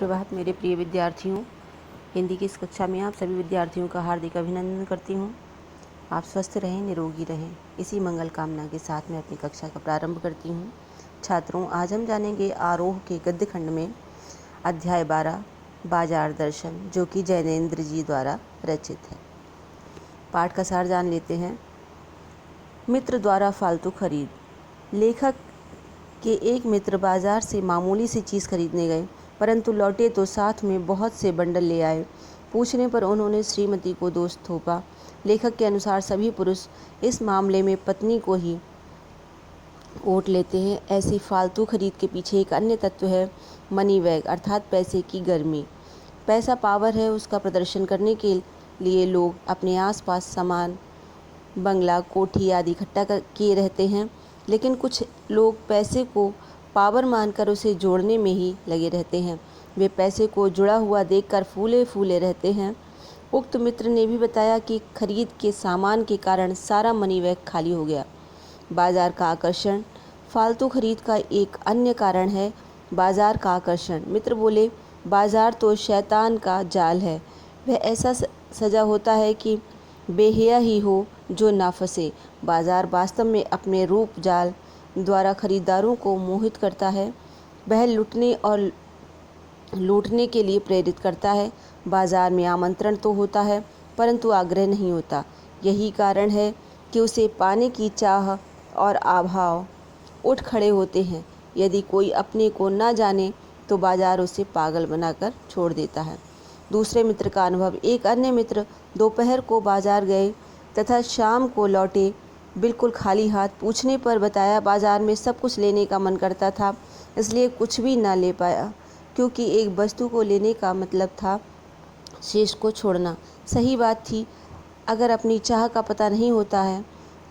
सुप्रभात मेरे प्रिय विद्यार्थियों। हिंदी की इस कक्षा में आप सभी विद्यार्थियों का हार्दिक अभिनंदन करती हूँ। आप स्वस्थ रहें, निरोगी रहें, इसी मंगल कामना के साथ मैं अपनी कक्षा का प्रारंभ करती हूँ। छात्रों, आज हम जानेंगे आरोह के गद्य खंड में अध्याय 12 बाजार दर्शन, जो कि जैनेन्द्र जी द्वारा रचित है। पाठ का सार जान लेते हैं। मित्र द्वारा फालतू खरीद। लेखक के एक मित्र बाजार से मामूली सी चीज़ खरीदने गए, परंतु लौटे तो साथ में बहुत से बंडल ले आए। पूछने पर उन्होंने श्रीमती को दोष थोपा। लेखक के अनुसार सभी पुरुष इस मामले में पत्नी को ही ओट लेते हैं। ऐसी फालतू खरीद के पीछे एक अन्य तत्व है, मनी बैग, अर्थात पैसे की गर्मी। पैसा पावर है, उसका प्रदर्शन करने के लिए लोग अपने आसपास सामान, बंगला, कोठी आदि इकट्ठा किए रहते हैं, लेकिन कुछ लोग पैसे को पावर मानकर उसे जोड़ने में ही लगे रहते हैं। वे पैसे को जुड़ा हुआ देखकर फूले फूले रहते हैं। उक्त मित्र ने भी बताया कि खरीद के सामान के कारण सारा मनी बैग खाली हो गया। बाजार का आकर्षण। फालतू खरीद का एक अन्य कारण है बाजार का आकर्षण। मित्र बोले, बाजार तो शैतान का जाल है। वह ऐसा सजा होता है कि बेहया ही हो जो ना फंसे। बाजार वास्तव में अपने रूप जाल द्वारा खरीदारों को मोहित करता है। वह लुटने और लूटने के लिए प्रेरित करता है। बाजार में आमंत्रण तो होता है, परंतु आग्रह नहीं होता। यही कारण है कि उसे पाने की चाह और अभाव उठ खड़े होते हैं। यदि कोई अपने को न जाने तो बाजार उसे पागल बनाकर छोड़ देता है। दूसरे मित्र का अनुभव। एक अन्य मित्र दोपहर को बाजार गए तथा शाम को लौटे बिल्कुल खाली हाथ। पूछने पर बताया, बाजार में सब कुछ लेने का मन करता था, इसलिए कुछ भी ना ले पाया, क्योंकि एक वस्तु को लेने का मतलब था शेष को छोड़ना। सही बात थी। अगर अपनी चाह का पता नहीं होता है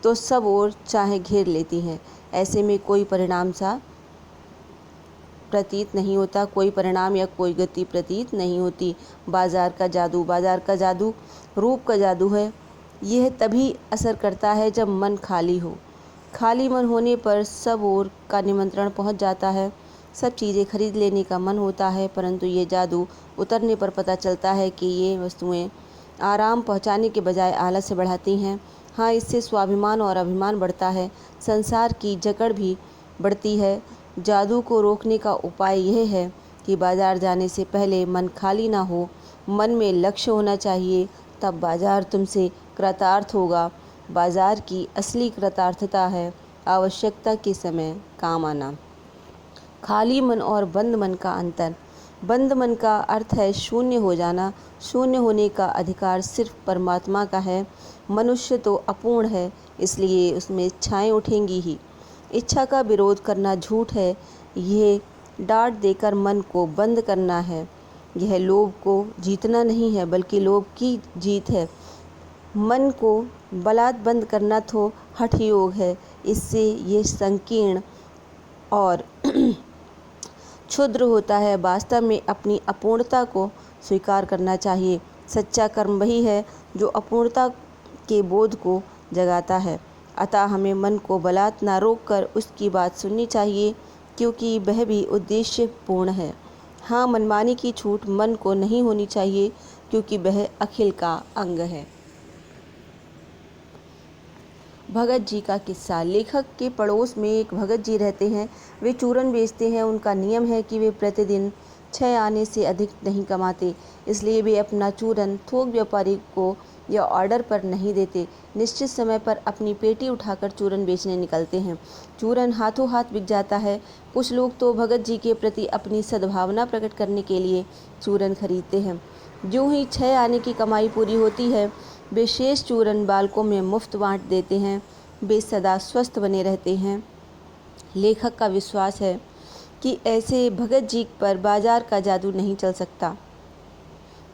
तो सब और चाहें घेर लेती हैं। ऐसे में कोई परिणाम सा प्रतीत नहीं होता, कोई परिणाम या कोई गति प्रतीत नहीं होती। बाजार का जादू। बाजार का जादू रूप का जादू है। यह तभी असर करता है जब मन खाली हो। खाली मन होने पर सब ओर का निमंत्रण पहुंच जाता है। सब चीज़ें खरीद लेने का मन होता है, परंतु ये जादू उतरने पर पता चलता है कि ये वस्तुएं आराम पहुंचाने के बजाय आलस्य बढ़ाती हैं। हाँ, इससे स्वाभिमान और अभिमान बढ़ता है, संसार की जकड़ भी बढ़ती है। जादू को रोकने का उपाय यह है कि बाजार जाने से पहले मन खाली ना हो, मन में लक्ष्य होना चाहिए, तब बाजार तुमसे कृतार्थ होगा। बाजार की असली कृतार्थता है आवश्यकता के समय काम आना। खाली मन और बंद मन का अंतर। बंद मन का अर्थ है शून्य हो जाना। शून्य होने का अधिकार सिर्फ परमात्मा का है। मनुष्य तो अपूर्ण है, इसलिए उसमें इच्छाएं उठेंगी ही। इच्छा का विरोध करना झूठ है। यह डांट देकर मन को बंद करना है। यह लोभ को जीतना नहीं है, बल्कि लोभ की जीत है। मन को बलात् बंद करना तो हठ योग है। इससे ये संकीर्ण और क्षुद्र होता है। वास्तव में अपनी अपूर्णता को स्वीकार करना चाहिए। सच्चा कर्म वही है जो अपूर्णता के बोध को जगाता है। अतः हमें मन को बलात् न रोककर उसकी बात सुननी चाहिए, क्योंकि वह भी उद्देश्य पूर्ण है। हाँ, मनमानी की छूट मन को नहीं होनी चाहिए, क्योंकि वह अखिल का अंग है। भगत जी का किस्सा। लेखक के पड़ोस में एक भगत जी रहते हैं। वे चूरन बेचते हैं। उनका नियम है कि वे प्रतिदिन 6 आने से अधिक नहीं कमाते, इसलिए वे अपना चूरन थोक व्यापारी को या ऑर्डर पर नहीं देते। निश्चित समय पर अपनी पेटी उठाकर चूरन बेचने निकलते हैं। चूरन हाथों हाथ बिक जाता है। कुछ लोग तो भगत जी के प्रति अपनी सद्भावना प्रकट करने के लिए चूरन खरीदते हैं। यूँ ही 6 आने की कमाई पूरी होती है, वे शेष चूरन बालकों में मुफ्त बांट देते हैं। वे सदा स्वस्थ बने रहते हैं। लेखक का विश्वास है कि ऐसे भगत जी पर बाजार का जादू नहीं चल सकता।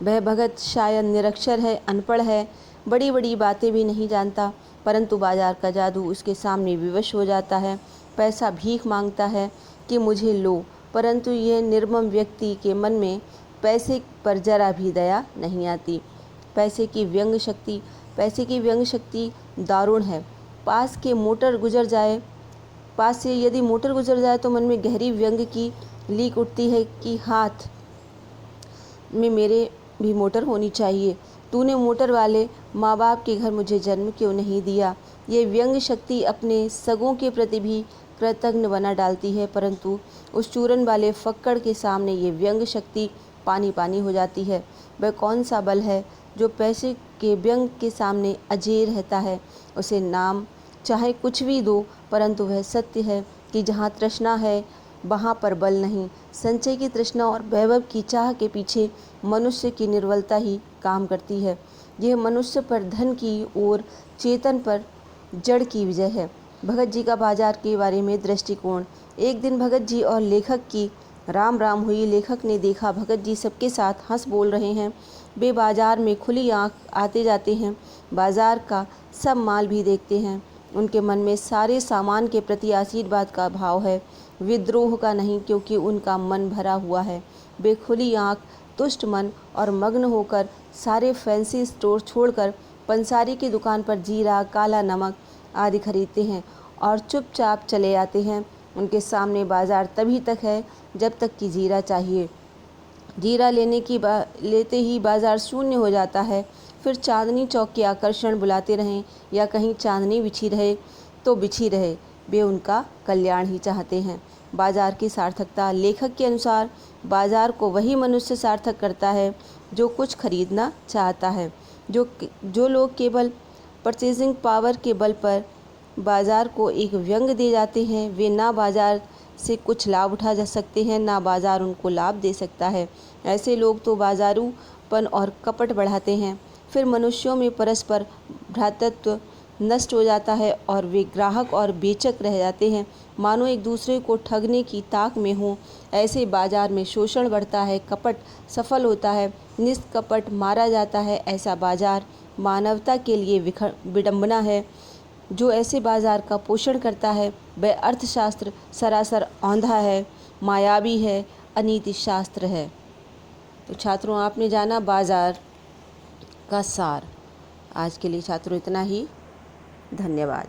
वह भगत शायद निरक्षर है, अनपढ़ है, बड़ी बड़ी बातें भी नहीं जानता, परंतु बाजार का जादू उसके सामने विवश हो जाता है। पैसा भीख मांगता है कि मुझे लो, परंतु यह निर्मम व्यक्ति के मन में पैसे पर जरा भी दया नहीं आती। पैसे की व्यंग शक्ति दारुण है। पास से यदि मोटर गुजर जाए तो मन में गहरी व्यंग की लीक उठती है कि हाथ में मेरे भी मोटर होनी चाहिए। तूने मोटर वाले माँ बाप के घर मुझे जन्म क्यों नहीं दिया। ये व्यंग शक्ति अपने सगों के प्रति भी कृतज्ञ बना डालती है, परंतु उस चूरन वाले फक्कड़ के सामने ये व्यंग शक्ति पानी पानी हो जाती है। वह कौन सा बल है जो पैसे के व्यंग के सामने अजेय रहता है। उसे नाम चाहे कुछ भी दो, परंतु वह सत्य है कि जहाँ तृष्णा है वहाँ पर बल नहीं। संचय की तृष्णा और वैभव की चाह के पीछे मनुष्य की निर्बलता ही काम करती है। यह मनुष्य पर धन की ओर, चेतन पर जड़ की विजय है। भगत जी का बाजार के बारे में दृष्टिकोण। एक दिन भगत जी और लेखक की राम राम हुई। लेखक ने देखा भगत जी सबके साथ हंस बोल रहे हैं। वे बाजार में खुली आंख आते जाते हैं, बाजार का सब माल भी देखते हैं। उनके मन में सारे सामान के प्रति आशीर्वाद का भाव है, विद्रोह का नहीं, क्योंकि उनका मन भरा हुआ है। वे खुली आंख, तुष्ट मन और मग्न होकर सारे फैंसी स्टोर छोड़कर पंसारी की दुकान पर जीरा, काला नमक आदि खरीदते हैं और चुपचाप चले आते हैं। उनके सामने बाजार तभी तक है जब तक कि जीरा चाहिए। जीरा लेते ही बाजार शून्य हो जाता है। फिर चांदनी चौक के आकर्षण बुलाते रहें या कहीं चांदनी बिछी रहे तो बिछी रहे, वे उनका कल्याण ही चाहते हैं। बाजार की सार्थकता। लेखक के अनुसार बाजार को वही मनुष्य सार्थक करता है जो कुछ खरीदना चाहता है। जो लोग केवल परचेजिंग पावर के बल पर बाजार को एक व्यंग दे जाते हैं, वे ना बाजार से कुछ लाभ उठा जा सकते हैं, ना बाजार उनको लाभ दे सकता है। ऐसे लोग तो बाजारूपन और कपट बढ़ाते हैं। फिर मनुष्यों में परस्पर भ्रातृत्व नष्ट हो जाता है और वे ग्राहक और बेचक रह जाते हैं, मानो एक दूसरे को ठगने की ताक में हो। ऐसे बाजार में शोषण बढ़ता है, कपट सफल होता है, निष्कपट मारा जाता है। ऐसा बाजार मानवता के लिए विडंबना है। जो ऐसे बाजार का पोषण करता है वह अर्थशास्त्र सरासर औंधा है, मायावी है, अनीति शास्त्र है। तो छात्रों, आपने जाना बाजार का सार। आज के लिए छात्रों इतना ही। धन्यवाद।